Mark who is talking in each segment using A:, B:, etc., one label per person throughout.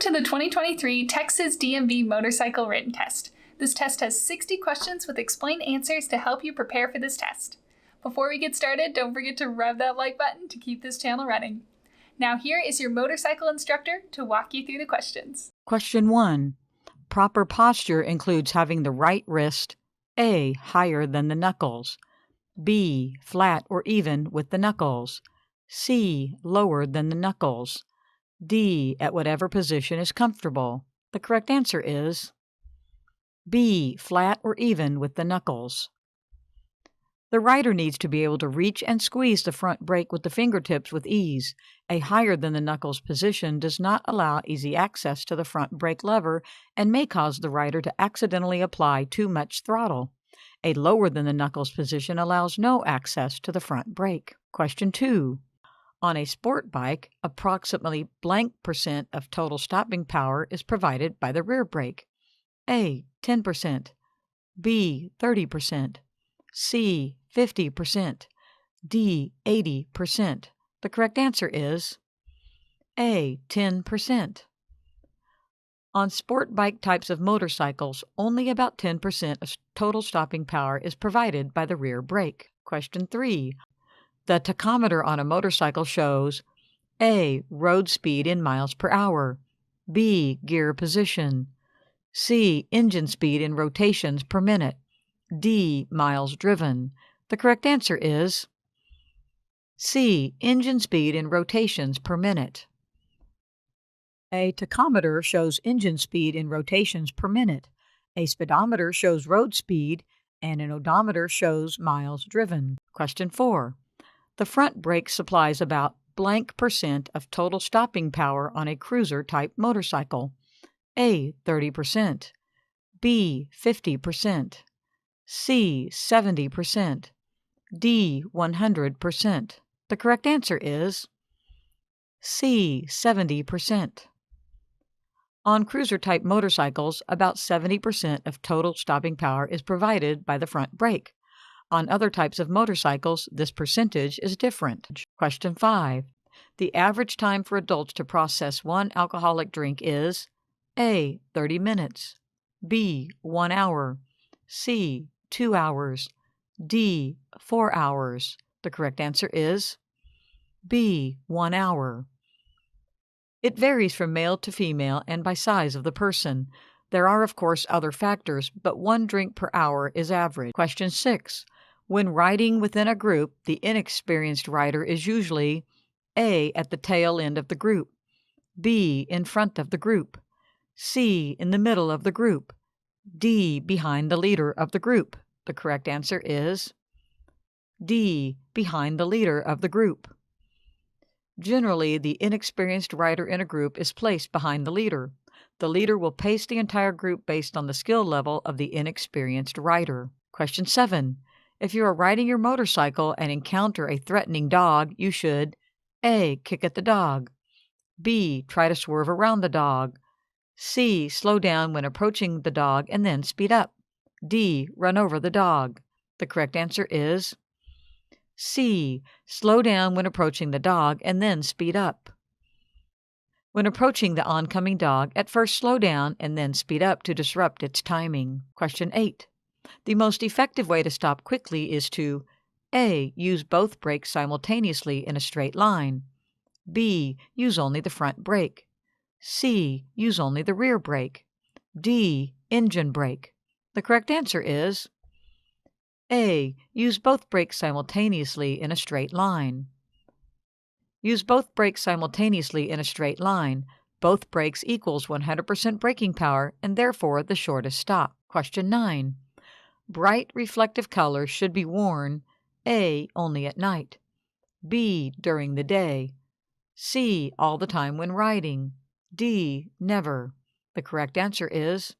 A: to the 2023 Texas DMV Motorcycle Written Test. This test has 60 questions with explained answers to help you prepare for this test. Before we get started, don't forget to rev that like button to keep this channel running. Now here is your motorcycle instructor to walk you through the questions.
B: Question 1. Proper posture includes having the right wrist A. higher than the knuckles, B. flat or even with the knuckles, C. lower than the knuckles, D. at whatever position is comfortable. The correct answer is B. flat or even with the knuckles. The rider needs to be able to reach and squeeze the front brake with the fingertips with ease. A higher than the knuckles position does not allow easy access to the front brake lever and may cause the rider to accidentally apply too much throttle. A lower than the knuckles position allows no access to the front brake. Question 2. On a sport bike, approximately blank percent of total stopping power is provided by the rear brake. A. 10%, B. 30%, C. 50%, D. 80%. The correct answer is A. 10%. On sport bike types of motorcycles, only about 10% of total stopping power is provided by the rear brake. Question 3. The tachometer on a motorcycle shows A. road speed in miles per hour, B. gear position, C. engine speed in rotations per minute, D. miles driven. The correct answer is C. engine speed in rotations per minute. A tachometer shows engine speed in rotations per minute. A speedometer shows road speed, and an odometer shows miles driven. Question 4. The front brake supplies about blank percent of total stopping power on a cruiser-type motorcycle. A. 30%, B. 50%, C. 70%, D. 100%. The correct answer is C. 70%. On cruiser-type motorcycles, about 70% of total stopping power is provided by the front brake. On other types of motorcycles, this percentage is different. Question 5. The average time for adults to process one alcoholic drink is A. 30 minutes, B. 1 hour, C. 2 hours, D. 4 hours. The correct answer is B. 1 hour. It varies from male to female and by size of the person. There are, of course, other factors, but 1 drink per hour is average. Question 6. When riding within a group, the inexperienced rider is usually A. at the tail end of the group, B. in front of the group, C. in the middle of the group, D. behind the leader of the group. The correct answer is D. behind the leader of the group. Generally, the inexperienced rider in a group is placed behind the leader. The leader will pace the entire group based on the skill level of the inexperienced rider. Question 7. If you are riding your motorcycle and encounter a threatening dog, you should A. kick at the dog, B. try to swerve around the dog, C. slow down when approaching the dog and then speed up, D. run over the dog. The correct answer is C. slow down when approaching the dog and then speed up. When approaching the oncoming dog, at first slow down and then speed up to disrupt its timing. Question 8. The most effective way to stop quickly is to A. use both brakes simultaneously in a straight line, B. use only the front brake, C. use only the rear brake, D. engine brake. The correct answer is A. use both brakes simultaneously in a straight line. Use both brakes simultaneously in a straight line. Both brakes equals 100% braking power and therefore the shortest stop. Question 9. Bright reflective colors should be worn A. only at night, B. during the day, C. all the time when riding, D. never. The correct answer is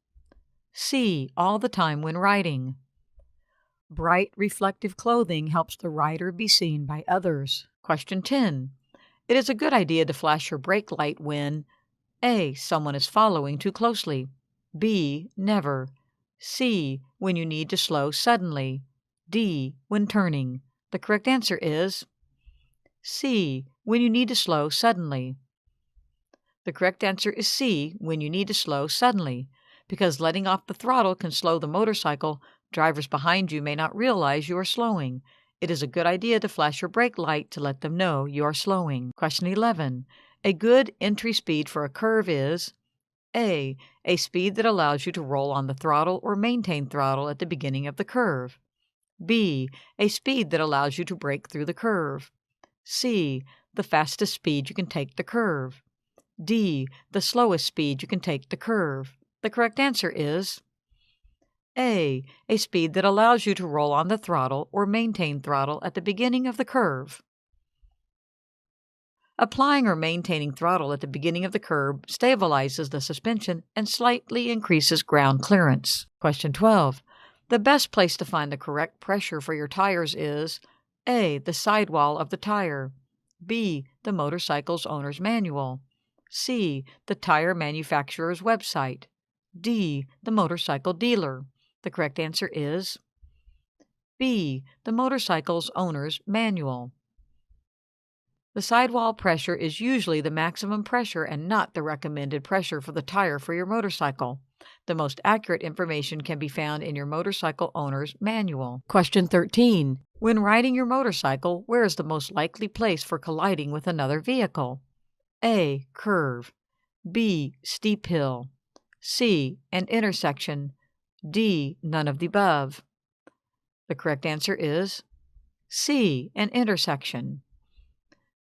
B: C. all the time when riding. Bright reflective clothing helps the rider be seen by others. Question 10. It is a good idea to flash your brake light when A. someone is following too closely, B. never, C. when you need to slow suddenly, D. when turning. The correct answer is C. when you need to slow suddenly. The correct answer is C, when you need to slow suddenly. Because letting off the throttle can slow the motorcycle, drivers behind you may not realize you are slowing. It is a good idea to flash your brake light to let them know you are slowing. Question 11. A good entry speed for a curve is A speed that allows you to roll on the throttle or maintain throttle at the beginning of the curve. B, a speed that allows you to brake through the curve. C, the fastest speed you can take the curve. D, the slowest speed you can take the curve. The correct answer is A, a speed that allows you to roll on the throttle or maintain throttle at the beginning of the curve. Applying or maintaining throttle at the beginning of the curve stabilizes the suspension and slightly increases ground clearance. Question 12. The best place to find the correct pressure for your tires is A, the sidewall of the tire, B, the motorcycle's owner's manual, C, the tire manufacturer's website, D, the motorcycle dealer. The correct answer is B, the motorcycle's owner's manual. The sidewall pressure is usually the maximum pressure and not the recommended pressure for the tire for your motorcycle. The most accurate information can be found in your motorcycle owner's manual. Question 13. When riding your motorcycle, where is the most likely place for colliding with another vehicle? A, curve, B, steep hill, C, an intersection, D, none of the above. The correct answer is C, an intersection.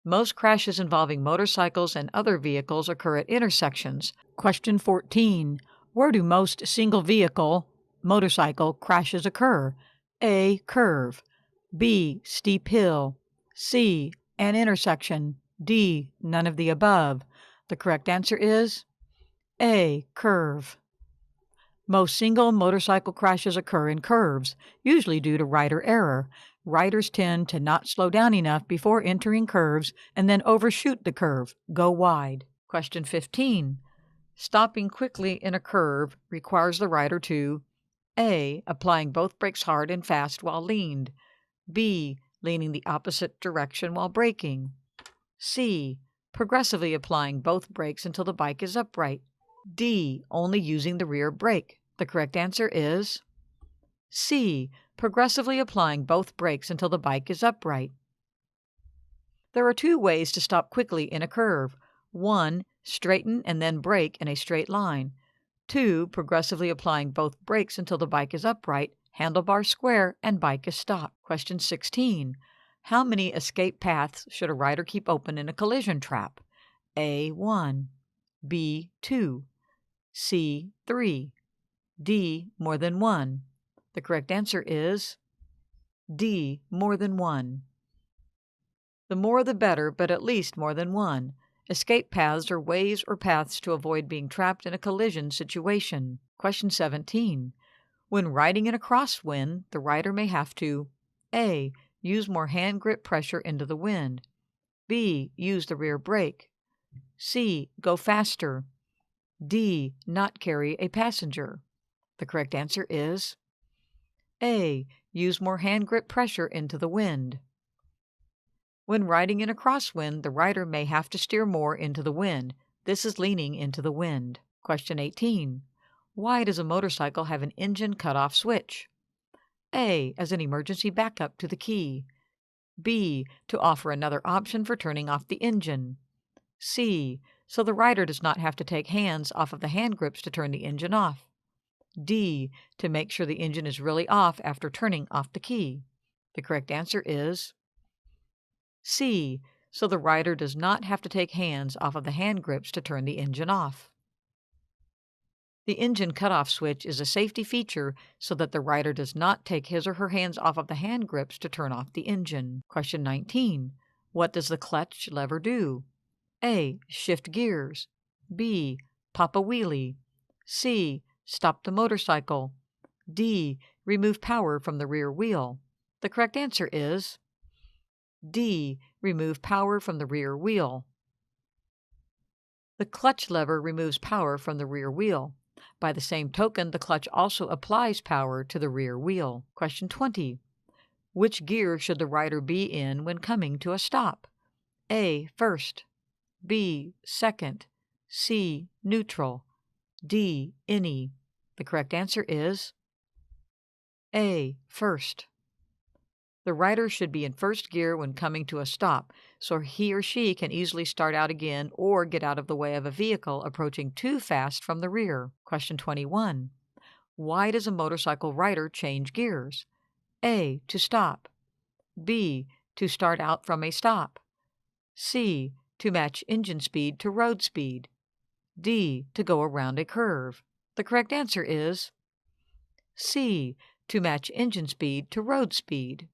B: Most crashes involving motorcycles and other vehicles occur at intersections. Question 14. Where do most single-vehicle motorcycle crashes occur? A, curve, B, steep hill, C, an intersection, D, none of the above. The correct answer is A, curve. Most single motorcycle crashes occur in curves, usually due to rider error. Riders tend to not slow down enough before entering curves and then overshoot the curve, go wide. Question 15. Stopping quickly in a curve requires the rider to A, applying both brakes hard and fast while leaned, B, leaning the opposite direction while braking, C, progressively applying both brakes until the bike is upright, D, only using the rear brake. The correct answer is C, progressively applying both brakes until the bike is upright. There are two ways to stop quickly in a curve. 1, straighten and then brake in a straight line. 2, progressively applying both brakes until the bike is upright, handlebar square, and bike is stopped. Question 16. How many escape paths should a rider keep open in a collision trap? A, 1, B, 2, C, 3, D, more than 1. The correct answer is D, more than 1. The more the better, but at least more than 1. Escape paths are ways or paths to avoid being trapped in a collision situation. Question 17. When riding in a crosswind, the rider may have to A, use more hand grip pressure into the wind, B, use the rear brake, C, go faster, D, not carry a passenger. The correct answer is A, use more hand grip pressure into the wind. When riding in a crosswind, the rider may have to steer more into the wind. This is leaning into the wind. Question 18. Why does a motorcycle have an engine cutoff switch? A, as an emergency backup to the key. B, to offer another option for turning off the engine. C, so the rider does not have to take hands off of the hand grips to turn the engine off. D, to make sure the engine is really off after turning off the key. The correct answer is C, so the rider does not have to take hands off of the hand grips to turn the engine off. The engine cutoff switch is a safety feature so that the rider does not take his or her hands off of the hand grips to turn off the engine. Question 19. What does the clutch lever do? A, shift gears. B, pop a wheelie. C, stop the motorcycle. D, remove power from the rear wheel. The correct answer is D, remove power from the rear wheel. The clutch lever removes power from the rear wheel. By the same token, the clutch also applies power to the rear wheel. Question 20. Which gear should the rider be in when coming to a stop? A, first. B, second. C. Neutral, D. Any. The correct answer is A. First. The rider should be in first gear when coming to a stop, so he or she can easily start out again or get out of the way of a vehicle approaching too fast from the rear. Question 21. Why does a motorcycle rider change gears? A. To stop. B. To start out from a stop. C. To match engine speed to road speed. D. To go around a curve. The correct answer is C. To match engine speed to road speed.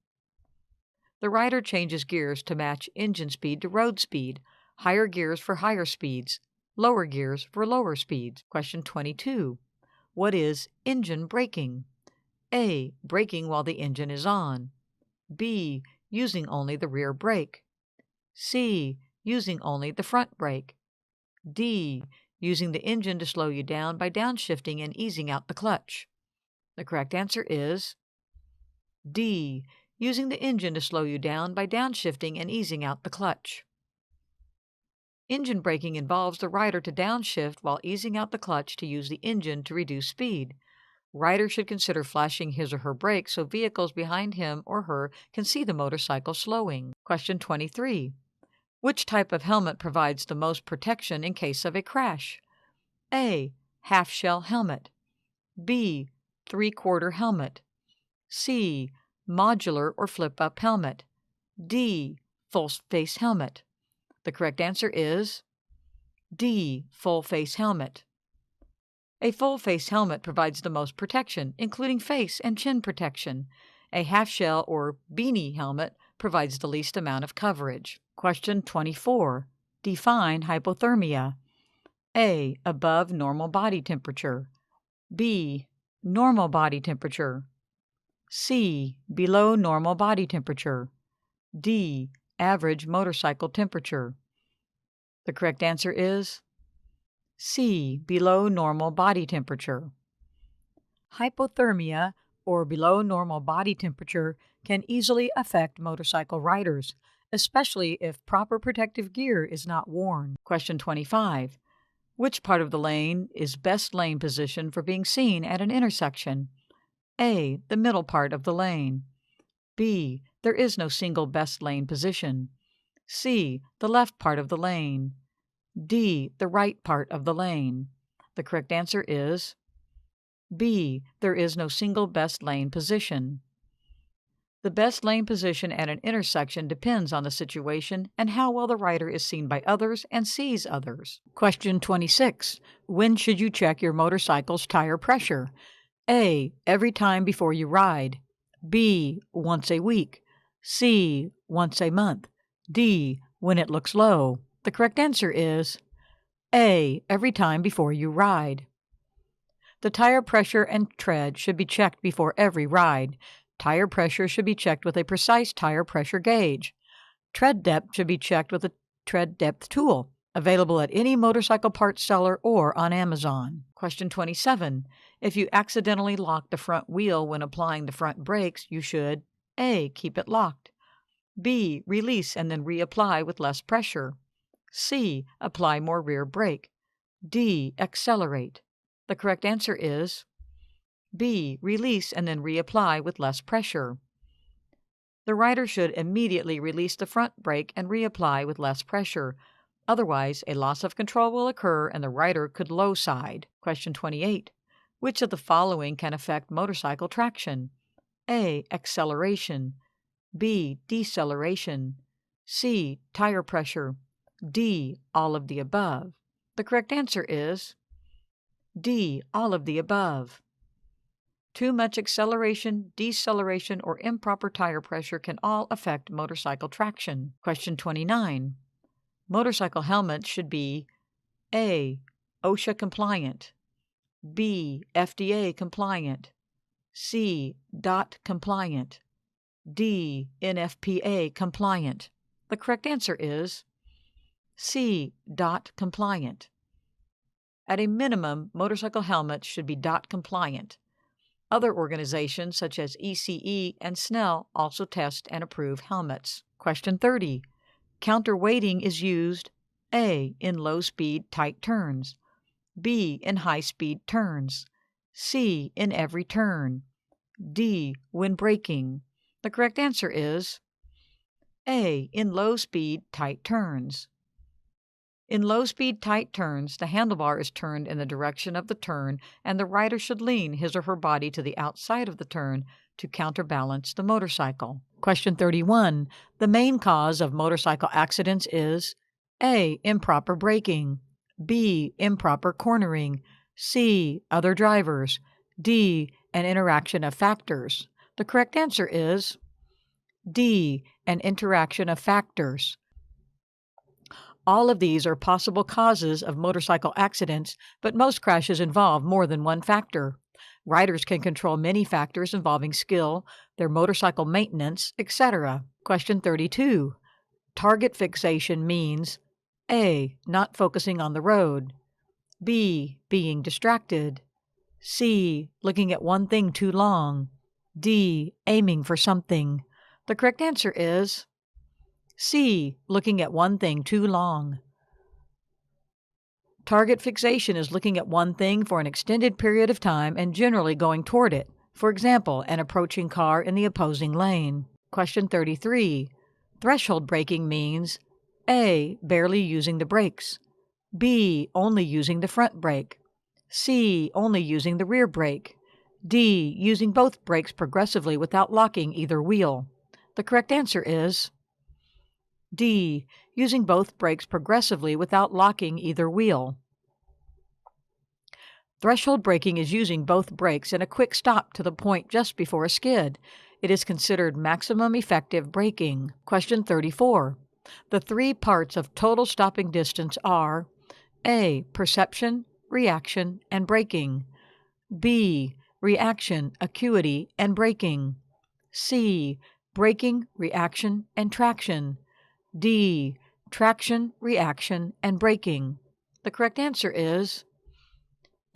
B: The rider changes gears to match engine speed to road speed, higher gears for higher speeds, lower gears for lower speeds. Question 22. What is engine braking? A. Braking while the engine is on. B. Using only the rear brake. C. Using only the front brake. D. Using the engine to slow you down by downshifting and easing out the clutch. The correct answer is D. Using the engine to slow you down by downshifting and easing out the clutch. Engine braking involves the rider to downshift while easing out the clutch to use the engine to reduce speed. Rider should consider flashing his or her brakes so vehicles behind him or her can see the motorcycle slowing. Question 23. Which type of helmet provides the most protection in case of a crash? A. Half-shell helmet. B. Three-quarter helmet. C. Modular or flip-up helmet. D. Full-face helmet. The correct answer is D. Full-face helmet. A full-face helmet provides the most protection, including face and chin protection. A half-shell or beanie helmet provides the least amount of coverage. Question 24. Define hypothermia. A. Above normal body temperature. B. Normal body temperature. C. Below normal body temperature. D. Average motorcycle temperature. The correct answer is C. Below normal body temperature. Hypothermia, or below normal body temperature, can easily affect motorcycle riders, especially if proper protective gear is not worn. Question 25. Which part of the lane is best lane position for being seen at an intersection? A. The middle part of the lane. B. There is no single best lane position. C. The left part of the lane. D. The right part of the lane. The correct answer is B. There is no single best lane position. The best lane position at an intersection depends on the situation and how well the rider is seen by others and sees others. Question 26. When should you check your motorcycle's tire pressure? A. Every time before you ride. B. Once a week. C. Once a month. D. When it looks low. The correct answer is A. Every time before you ride. The tire pressure and tread should be checked before every ride. Tire pressure should be checked with a precise tire pressure gauge. Tread depth should be checked with a tread depth tool, available at any motorcycle parts seller or on Amazon. Question 27. If you accidentally lock the front wheel when applying the front brakes, you should A. Keep it locked. B. Release and then reapply with less pressure. C. Apply more rear brake. D. Accelerate. The correct answer is B. Release and then reapply with less pressure. The rider should immediately release the front brake and reapply with less pressure. Otherwise, a loss of control will occur and the rider could low side. Question 28. Which of the following can affect motorcycle traction? A. Acceleration. B. Deceleration. C. Tire pressure. D. All of the above. The correct answer is D. All of the above. Too much acceleration, deceleration, or improper tire pressure can all affect motorcycle traction. Question 29. Motorcycle helmets should be A. OSHA compliant. B. FDA compliant. C. DOT compliant. D. NFPA compliant. The correct answer is C. DOT compliant. At a minimum, motorcycle helmets should be DOT compliant. Other organizations such as ECE and SNELL also test and approve helmets. Question 30. Counterweighting is used A. In low-speed, tight turns. B. In high-speed turns. C. In every turn. D. When braking. The correct answer is A. In low-speed, tight turns. In low-speed, tight turns, the handlebar is turned in the direction of the turn, and the rider should lean his or her body to the outside of the turn to counterbalance the motorcycle. Question 31. The main cause of motorcycle accidents is A. Improper braking. B. Improper cornering. C. Other drivers. D. An interaction of factors. The correct answer is D. An interaction of factors. All of these are possible causes of motorcycle accidents, but most crashes involve more than one factor. Riders can control many factors involving skill, their motorcycle maintenance, etc. Question 32. Target fixation means A. Not focusing on the road. B. Being distracted. C. Looking at one thing too long. D. Aiming for something. The correct answer is C. Looking at one thing too long. Target fixation is looking at one thing for an extended period of time and generally going toward it. For example, an approaching car in the opposing lane. Question 33. Threshold braking means A. Barely using the brakes. B. Only using the front brake. C. Only using the rear brake. D. Using both brakes progressively without locking either wheel. The correct answer is D. Using both brakes progressively without locking either wheel. Threshold braking is using both brakes in a quick stop to the point just before a skid. It is considered maximum effective braking. Question 34. The three parts of total stopping distance are A. Perception, reaction, and braking. B. Reaction, acuity, and braking. C. Braking, reaction, and traction. D. Traction, reaction, and braking. The correct answer is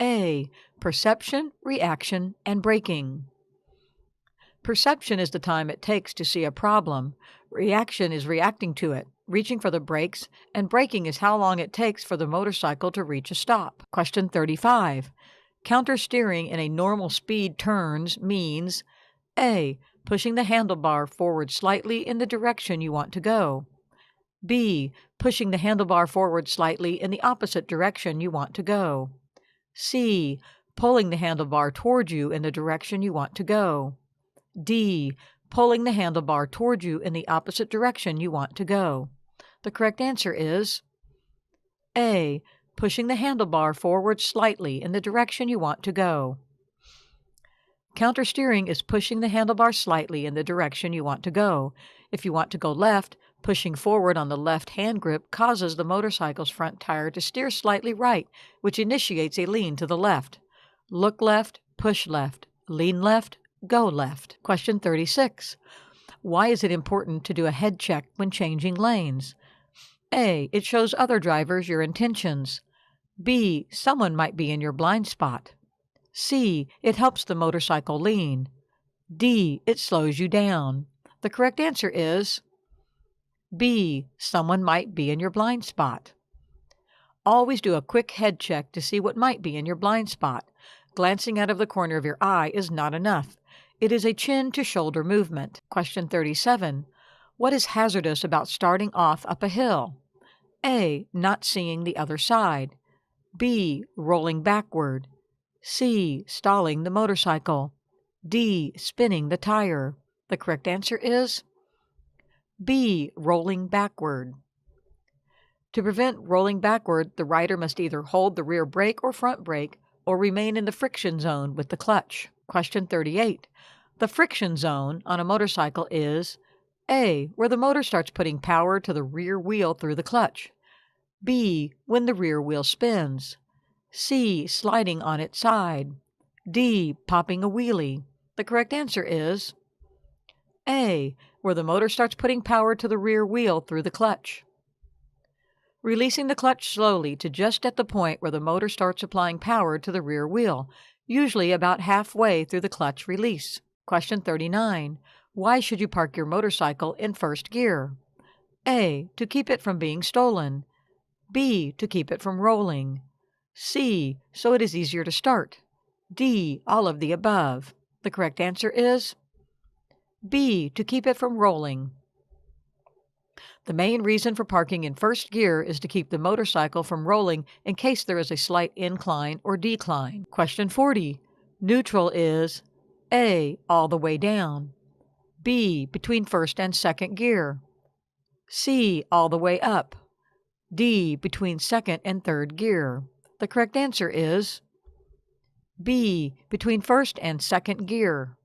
B: A. Perception, reaction, and braking. Perception is the time it takes to see a problem. Reaction is reacting to it, reaching for the brakes, and braking is how long it takes for the motorcycle to reach a stop. Question 35. Countersteering in a normal speed turns means A. Pushing the handlebar forward slightly in the direction you want to go. B. Pushing the handlebar forward slightly in the opposite direction you want to go. C. Pulling the handlebar toward you in the direction you want to go. D. Pulling the handlebar toward you in the opposite direction you want to go. The correct answer is A. Pushing the handlebar forward slightly in the direction you want to go. Countersteering is pushing the handlebar slightly in the direction you want to go. If you want to go left, pushing forward on the left hand grip causes the motorcycle's front tire to steer slightly right, which initiates a lean to the left. Look left, push left, lean left, go left. Question 36. Why is it important to do a head check when changing lanes? A. It shows other drivers your intentions. B. Someone might be in your blind spot. C. It helps the motorcycle lean. D. It slows you down. The correct answer is B. Someone might be in your blind spot. Always do a quick head check to see what might be in your blind spot. Glancing out of the corner of your eye is not enough. It is a chin to shoulder movement. Question 37. What is hazardous about starting off up a hill? A. Not seeing the other side. B. Rolling backward. C. Stalling the motorcycle. D. Spinning the tire. The correct answer is B. Rolling backward. To prevent rolling backward, the rider must either hold the rear brake or front brake or remain in the friction zone with the clutch. Question 38. The friction zone on a motorcycle is A. Where the motor starts putting power to the rear wheel through the clutch. B. When the rear wheel spins. C. Sliding on its side. D. Popping a wheelie. The correct answer is A. Where the motor starts putting power to the rear wheel through the clutch. Releasing the clutch slowly to just at the point where the motor starts applying power to the rear wheel, usually about halfway through the clutch release. Question 39. Why should you park your motorcycle in first gear? A. To keep it from being stolen. B, to keep it from rolling. C, so it is easier to start. D, all of the above. The correct answer is B, to keep it from rolling. The main reason for parking in first gear is to keep the motorcycle from rolling in case there is a slight incline or decline. Question 40. Neutral is A, all the way down. B, between first and second gear. C, all the way up. D, between second and third gear. The correct answer is B, between first and second gear.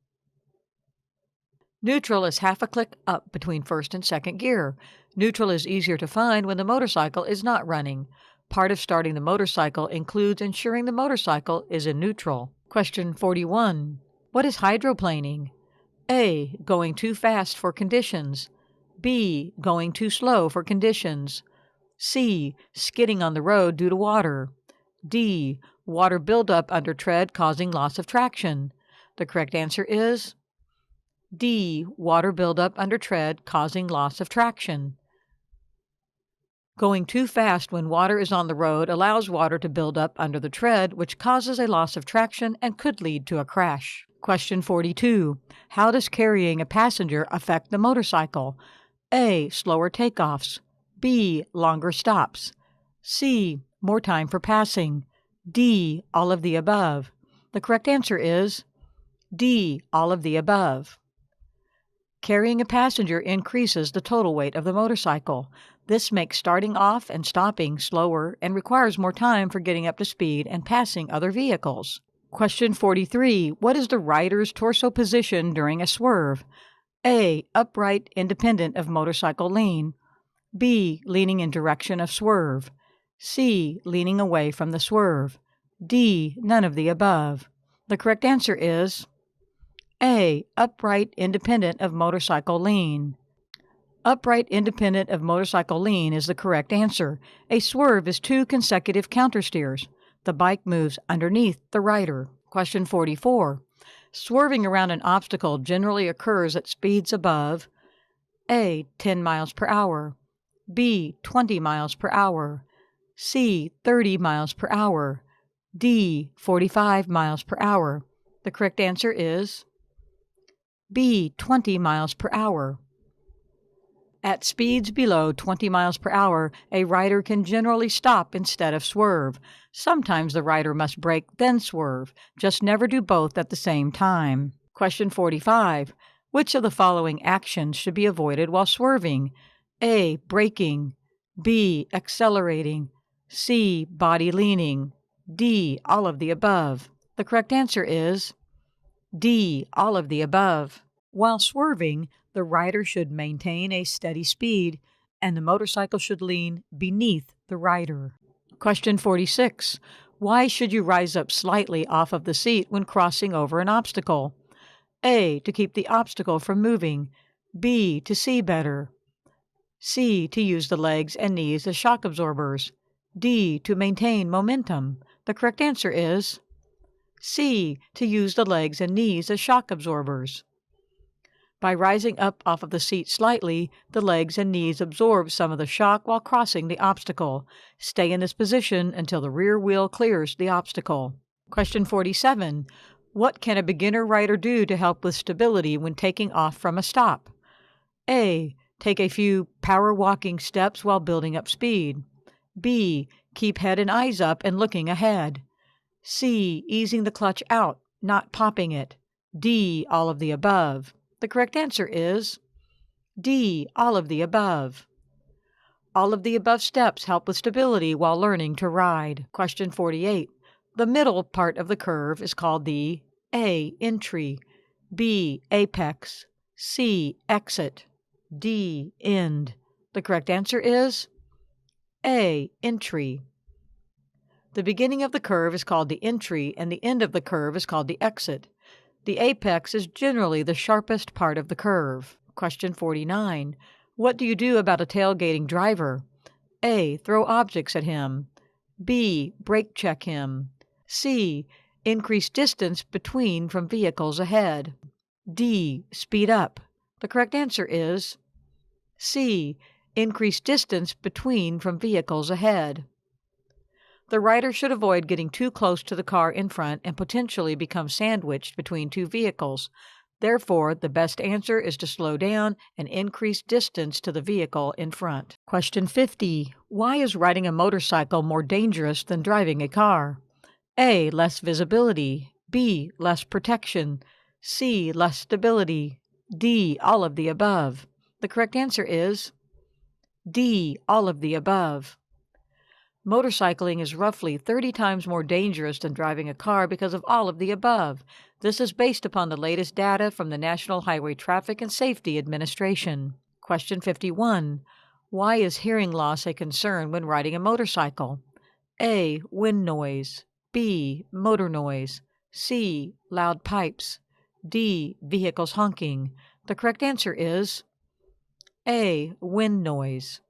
B: Neutral is half a click up between first and second gear. Neutral is easier to find when the motorcycle is not running. Part of starting the motorcycle includes ensuring the motorcycle is in neutral. Question 41. What is hydroplaning? A, going too fast for conditions. B, going too slow for conditions. C, skidding on the road due to water. D, water buildup under tread causing loss of traction. The correct answer is D, water buildup under tread causing loss of traction. Going too fast when water is on the road allows water to build up under the tread, which causes a loss of traction and could lead to a crash. Question 42. How does carrying a passenger affect the motorcycle? A, slower takeoffs. B, longer stops. C, more time for passing. D, all of the above. The correct answer is D, all of the above. Carrying a passenger increases the total weight of the motorcycle. This makes starting off and stopping slower and requires more time for getting up to speed and passing other vehicles. Question 43. What is the rider's torso position during a swerve? A, upright, independent of motorcycle lean. B, leaning in direction of swerve. C, leaning away from the swerve. D, none of the above. The correct answer is A, upright, independent of motorcycle lean. Upright, independent of motorcycle lean is the correct answer. A swerve is 2 consecutive countersteers. The bike moves underneath the rider. Question 44. Swerving around an obstacle generally occurs at speeds above A, 10 miles per hour. B, 20 miles per hour. C, 30 miles per hour. D, 45 miles per hour. The correct answer is B, 20 miles per hour. At speeds below 20 miles per hour, a rider can generally stop instead of swerve. Sometimes the rider must brake, then swerve. Just never do both at the same time. Question 45. Which of the following actions should be avoided while swerving? A, braking. B, accelerating. C, body leaning. D, all of the above. The correct answer is D, all of the above. While swerving, the rider should maintain a steady speed, and the motorcycle should lean beneath the rider. Question 46. Why should you rise up slightly off of the seat when crossing over an obstacle? A, to keep the obstacle from moving. B, to see better. C, to use the legs and knees as shock absorbers. D, to maintain momentum. The correct answer is C, to use the legs and knees as shock absorbers. By rising up off of the seat slightly, the legs and knees absorb some of the shock while crossing the obstacle. Stay in this position until the rear wheel clears the obstacle. Question 47. What can a beginner rider do to help with stability when taking off from a stop? A, take a few power walking steps while building up speed. B, keep head and eyes up and looking ahead. C, easing the clutch out, not popping it. D, all of the above. The correct answer is D, all of the above. All of the above steps help with stability while learning to ride. Question 48. The middle part of the curve is called the A, entry, B, apex, C, exit, D, end. The correct answer is A, entry. The beginning of the curve is called the entry, and the end of the curve is called the exit. The apex is generally the sharpest part of the curve. Question 49. What do you do about a tailgating driver? A, throw objects at him. B, brake check him. C, increase distance between from vehicles ahead. D, speed up. The correct answer is C, increase distance between from vehicles ahead. The rider should avoid getting too close to the car in front and potentially become sandwiched between two vehicles. Therefore, the best answer is to slow down and increase distance to the vehicle in front. Question 50. Why is riding a motorcycle more dangerous than driving a car? A. Less visibility. B. Less protection. C. Less stability. D. All of the above. The correct answer is D. All of the above. Motorcycling is roughly 30 times more dangerous than driving a car because of all of the above. This is based upon the latest data from the National Highway Traffic and Safety Administration. Question 51. Why is hearing loss a concern when riding a motorcycle? A. Wind noise. B. Motor noise. C. Loud pipes. D. Vehicles honking. The correct answer is A. Wind noise.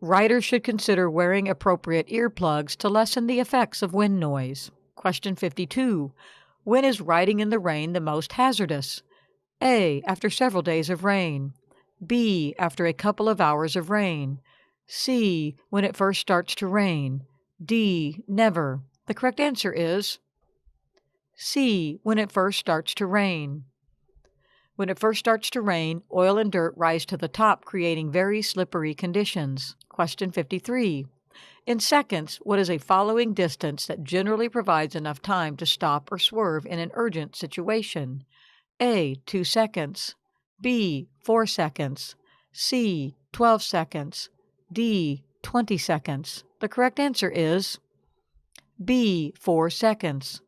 B: Riders should consider wearing appropriate earplugs to lessen the effects of wind noise. Question 52. When is riding in the rain the most hazardous? A. After several days of rain. B. After a couple of hours of rain. C. When it first starts to rain. D. Never. The correct answer is C. When it first starts to rain. When it first starts to rain, oil and dirt rise to the top, creating very slippery conditions. Question 53. In seconds, what is a following distance that generally provides enough time to stop or swerve in an urgent situation? A. 2 seconds. B. 4 seconds. C. 12 seconds. D. 20 seconds. The correct answer is B. 4 seconds.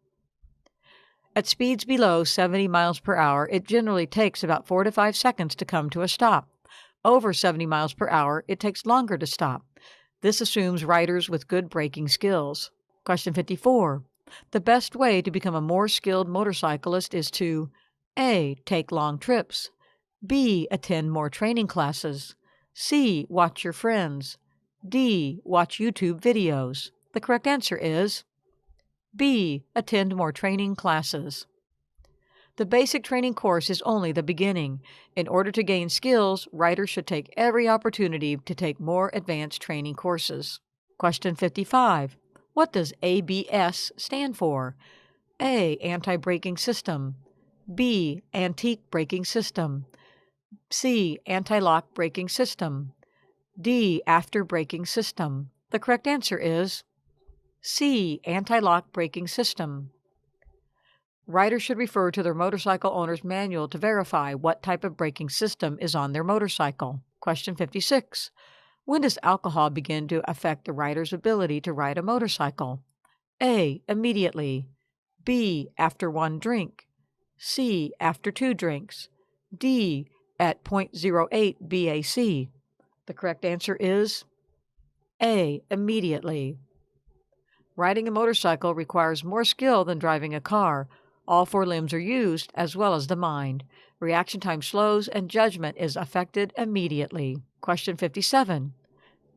B: At speeds below 70 miles per hour, it generally takes about 4 to 5 seconds to come to a stop. Over 70 miles per hour, it takes longer to stop. This assumes riders with good braking skills. Question 54. The best way to become a more skilled motorcyclist is to A. Take long trips. B. Attend more training classes. C. Watch your friends. D. Watch YouTube videos. The correct answer is B. Attend more training classes. The basic training course is only the beginning. In order to gain skills, riders should take every opportunity to take more advanced training courses. Question 55. What does ABS stand for? A. Anti-braking system. B. Antique braking system. C. Anti-lock braking system. D. After braking system. The correct answer is C. Anti-lock braking system. Riders should refer to their motorcycle owner's manual to verify what type of braking system is on their motorcycle. Question 56. When does alcohol begin to affect the rider's ability to ride a motorcycle? A. Immediately. B. After 1 drink. C. After 2 drinks. D. At 0.08 BAC. The correct answer is A. Immediately. Riding a motorcycle requires more skill than driving a car. All 4 limbs are used, as well as the mind. Reaction time slows and judgment is affected immediately. Question 57.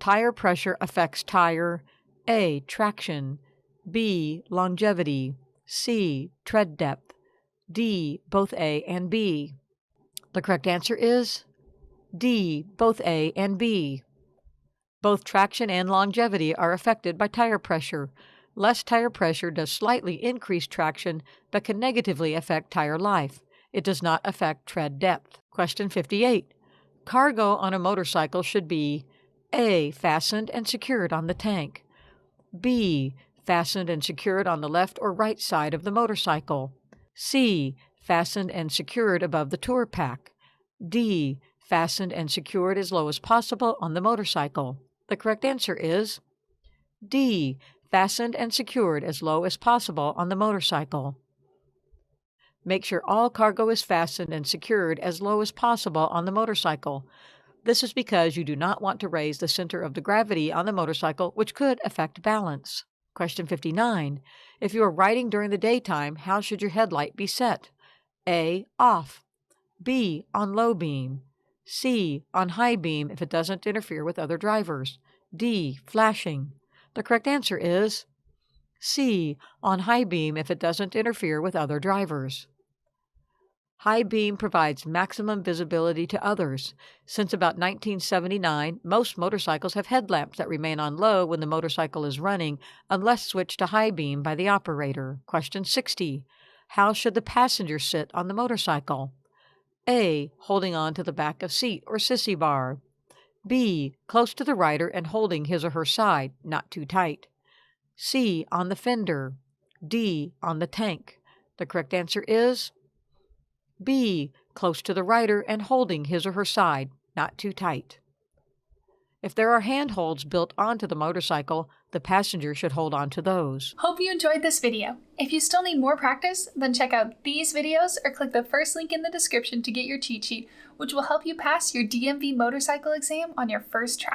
B: Tire pressure affects tire A. Traction. B. Longevity. C. Tread depth. D. Both A and B. The correct answer is D. Both A and B. Both traction and longevity are affected by tire pressure. Less tire pressure does slightly increase traction, but can negatively affect tire life. It does not affect tread depth. Question 58. Cargo on a motorcycle should be A. Fastened and secured on the tank. B. Fastened and secured on the left or right side of the motorcycle. C. Fastened and secured above the tour pack. D. Fastened and secured as low as possible on the motorcycle. The correct answer is D. Fastened and secured as low as possible on the motorcycle. Make sure all cargo is fastened and secured as low as possible on the motorcycle. This is because you do not want to raise the center of the gravity on the motorcycle, which could affect balance. Question 59. If you are riding during the daytime, how should your headlight be set? A. Off. B. On low beam. C. On high beam if it doesn't interfere with other drivers. D. Flashing. The correct answer is C. On high beam if it doesn't interfere with other drivers. High beam provides maximum visibility to others. Since about 1979, most motorcycles have headlamps that remain on low when the motorcycle is running, unless switched to high beam by the operator. Question 60. How should the passenger sit on the motorcycle? A. Holding on to the back of seat or sissy bar. B. Close to the rider and holding his or her side, not too tight. C. On the fender. D. On the tank. The correct answer is B. Close to the rider and holding his or her side, not too tight. If there are handholds built onto the motorcycle, the passenger should hold on to those.
A: Hope you enjoyed this video. If you still need more practice, then check out these videos or click the first link in the description to get your cheat sheet, which will help you pass your DMV motorcycle exam on your first try.